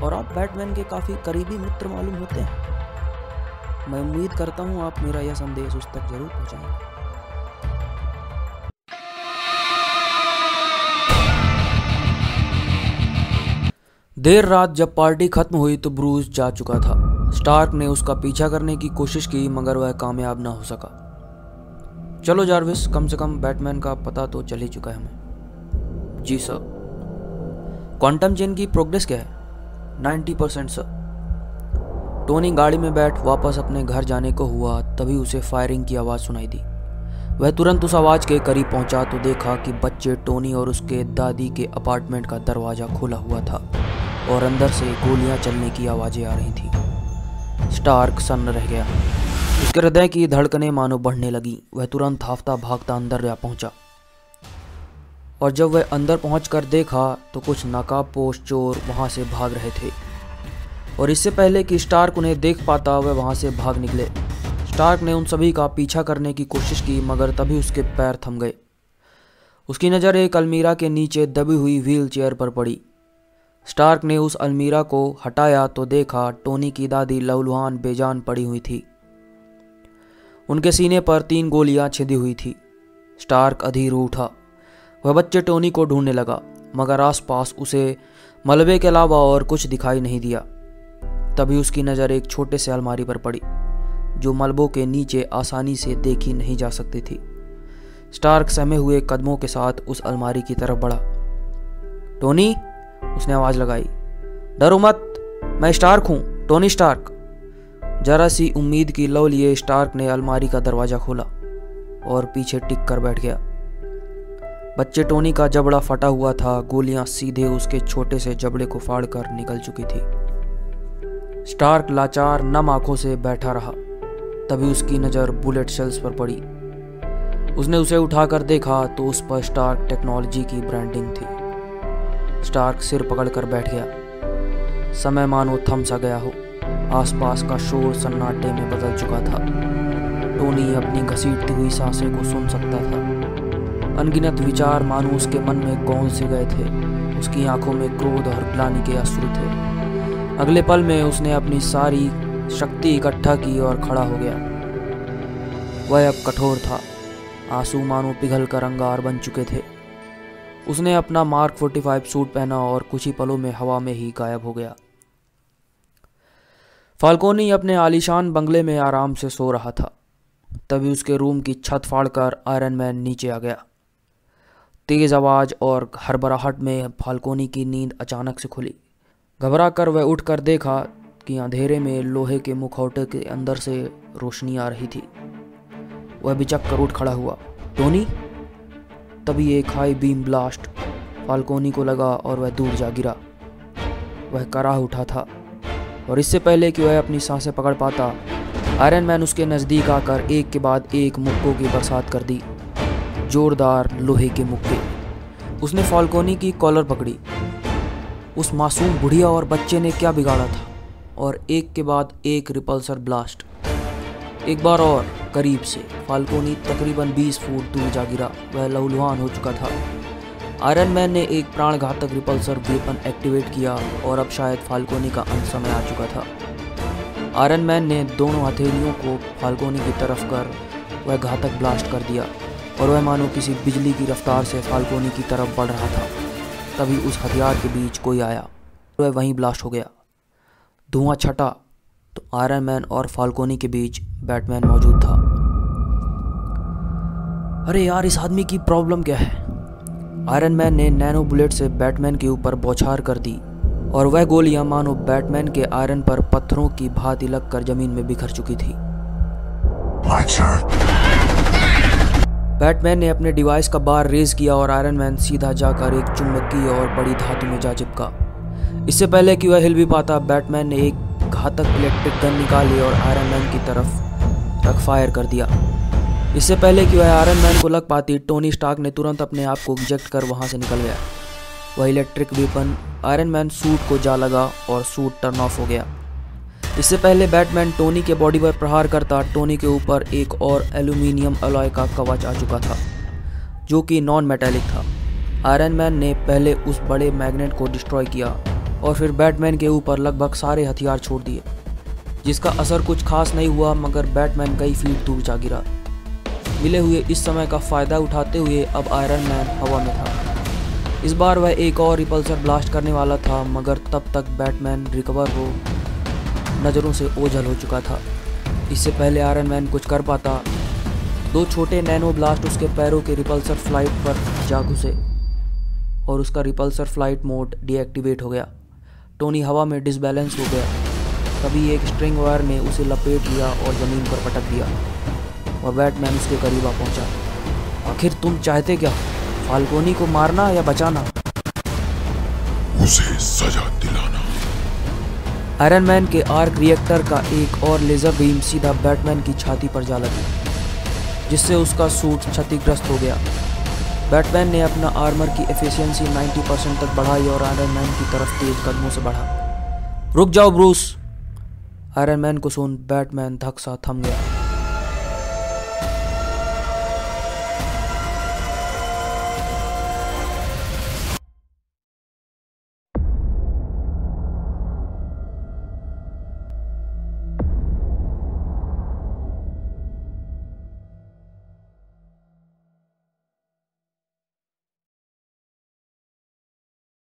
और आप बैटमैन के काफ़ी करीबी मित्र मालूम होते हैं। मैं उम्मीद करता हूँ आप मेरा यह संदेश उस तक जरूर पहुँचाएंगे। देर रात जब पार्टी खत्म हुई तो ब्रूस जा चुका था। स्टार्क ने उसका पीछा करने की कोशिश की मगर वह कामयाब ना हो सका। चलो जार्विस, कम से कम बैटमैन का पता तो चल ही चुका है हमें। जी सर। क्वांटम चेन की प्रोग्रेस क्या है? 90% सर। टोनी गाड़ी में बैठ वापस अपने घर जाने को हुआ तभी उसे फायरिंग की आवाज़ सुनाई दी। वह तुरंत उस आवाज़ के करीब पहुंचा तो देखा कि बच्चे टोनी और उसके दादी के अपार्टमेंट का दरवाज़ा खुला हुआ था और अंदर से गोलियां चलने की आवाज़ें आ रही थी। स्टार्क सन्न रह गया। उसके हृदय की धड़कनें मानो बढ़ने लगी। वह तुरंत हाफता भागता अंदर जा पहुंचा और जब वह अंदर पहुंचकर देखा तो कुछ नकाबपोश चोर वहां से भाग रहे थे और इससे पहले कि स्टार्क उन्हें देख पाता वह वहां से भाग निकले। स्टार्क ने उन सभी का पीछा करने की कोशिश की मगर तभी उसके पैर थम गए। उसकी नज़र एक अलमीरा के नीचे दबी हुई व्हील चेयर पर पड़ी। स्टार्क ने उस अलमीरा को हटाया तो देखा टोनी की दादी लहूलुहान बेजान पड़ी हुई थी। उनके सीने पर 3 गोलियां छिदी हुई थी। स्टार्क अधीर उठा। वह बच्चे टोनी को ढूंढने लगा मगर आसपास उसे मलबे के अलावा और कुछ दिखाई नहीं दिया। तभी उसकी नज़र एक छोटे से अलमारी पर पड़ी जो मलबों के नीचे आसानी से देखी नहीं जा सकती थी। स्टार्क सहमे हुए कदमों के साथ उस अलमारी की तरफ बढ़ा। टोनी, उसने आवाज़ लगाई। डरो मत, मैं स्टार्क हूँ, टोनी स्टार्क। जरा सी उम्मीद की लौ लिए स्टार्क ने अलमारी का दरवाज़ा खोला और पीछे टिक कर बैठ गया। बच्चे टोनी का जबड़ा फटा हुआ था। गोलियां सीधे उसके छोटे से जबड़े को फाड़कर निकल चुकी थी। स्टार्क लाचार नम आंखों से बैठा रहा। तभी उसकी नज़र बुलेट शेल्स पर पड़ी। उसने उसे उठाकर देखा तो उस पर स्टार्क टेक्नोलॉजी की ब्रांडिंग थी। स्टार्क सिर पकड़कर बैठ गया। समय मानो थम सा गया हो। आसपास का शोर सन्नाटे में बदल चुका था। टोनी अपनी घसीटती हुई सांसें को सुन सकता था। अनगिनत विचार मानो उसके मन में गौंध से गए थे। उसकी आंखों में क्रोध और ग्लानि के अश्रु थे। अगले पल में उसने अपनी सारी शक्ति इकट्ठा की और खड़ा हो गया। वह अब कठोर था। आंसू मानो पिघल कर अंगार बन चुके थे। उसने अपना मार्क 45 सूट पहना और कुछ ही पलों में हवा में ही गायब हो गया। फाल्कोनी अपने आलीशान बंगले में आराम से सो रहा था। तभी उसके रूम की छत फाड़कर आयरन मैन नीचे आ गया। तेज आवाज और हड़बड़ाहट में फाल्कोनी की नींद अचानक से खुली। घबरा कर वह उठकर देखा कि अंधेरे में लोहे के मुखौटे के अंदर से रोशनी आ रही थी। वह बिचक कर उठ खड़ा हुआ। टोनी! तभी एक हाई बीम ब्लास्ट फाल्कोनी को लगा और वह दूर जा गिरा। वह कराह उठा था और इससे पहले कि वह अपनी सांसें पकड़ पाता आयरन मैन उसके नज़दीक आकर एक के बाद एक मुक्कों की बरसात कर दी। जोरदार लोहे के मुक्के। उसने फाल्कोनी की कॉलर पकड़ी। उस मासूम बुढ़िया और बच्चे ने क्या बिगाड़ा था? और एक के बाद एक रिपल्सर ब्लास्ट। एक बार और करीब से फाल्कोनी तकरीबन 20 फुट दूर जा गिरा। वह लहूलुहान हो चुका था। आयरन मैन ने एक प्राणघातक रिपल्सर वेपन एक्टिवेट किया और अब शायद फाल्कोनी का अंत समय आ चुका था। आयरन मैन ने दोनों हथेलियों को फाल्कोनी की तरफ कर वह घातक ब्लास्ट कर दिया और वह मानो किसी बिजली की रफ्तार से फाल्कोनी की तरफ बढ़ रहा था। तभी उस हथियार के बीच कोई आया। वह वहीं ब्लास्ट हो गया। धुआं छटा तो आयरन मैन और फाल्कोनी के बीच बैटमैन मौजूद था। अरे यार, इस आदमी की प्रॉब्लम क्या है? आयरन मैन ने नैनो बुलेट से बैटमैन के ऊपर बौछार कर दी और वह गोलियां मानो बैटमैन के आयरन पर पत्थरों की भांति लगकर जमीन में बिखर चुकी थी। बैटमैन ने अपने डिवाइस का बार रेज किया और आयरन मैन सीधा जाकर एक चुंबकीय और बड़ी धातु में जा चिपका। इससे पहले कि वह हिल भी पाता बैटमैन ने एक घातक इलेक्ट्रिक गन निकाली और आयरन मैन की तरफ रख फायर कर दिया। इससे पहले कि वह आयरन मैन को लग पाती टोनी स्टार्क ने तुरंत अपने आप को इजेक्ट कर वहां से निकल गया। वह electric weapon iron man suit को जा लगा और सूट टर्न ऑफ हो गया। इससे पहले बैटमैन टोनी के बॉडी पर प्रहार करता टोनी के ऊपर एक और एल्यूमिनियम अलॉय का कवच आ चुका था जो कि नॉन मेटालिक था। आयरन मैन ने पहले उस बड़े मैग्नेट को डिस्ट्रॉय किया और फिर बैटमैन के ऊपर लगभग सारे हथियार छोड़ दिए, जिसका असर कुछ खास नहीं हुआ, मगर बैटमैन कई फीट दूर जा गिरा। मिले हुए इस समय का फ़ायदा उठाते हुए अब आयरन मैन हवा में था। इस बार वह एक और रिपल्सर ब्लास्ट करने वाला था, मगर तब तक बैटमैन रिकवर हो नज़रों से ओझल हो चुका था। इससे पहले आयरन मैन कुछ कर पाता, 2 छोटे नैनो ब्लास्ट उसके पैरों के रिपल्सर फ्लाइट पर जा घुसे और उसका रिपल्सर फ्लाइट मोड डीएक्टिवेट हो गया। टोनी हवा में डिसबैलेंस हो गया। तभी एक स्ट्रिंग वायर ने उसे लपेट लिया और ज़मीन पर पटक दिया और बैटमैन उसके करीब आ पहुंचा। आखिर तुम चाहते क्या, फाल्कोनी को मारना या बचाना? उसे सजा दिलाना। आयरन मैन के आर्क रिएक्टर का एक और लेज़र बीम सीधा बैटमैन की छाती पर जा लगी, जिससे उसका सूट क्षतिग्रस्त हो गया। बैटमैन ने अपना आर्मर की एफिशिएंसी 90% तक बढ़ाई और आयरन मैन की तरफ तेज कदमों से बढ़ा। रुक जाओ ब्रूस! आयरन मैन को सुन बैटमैन धक सा थम गया।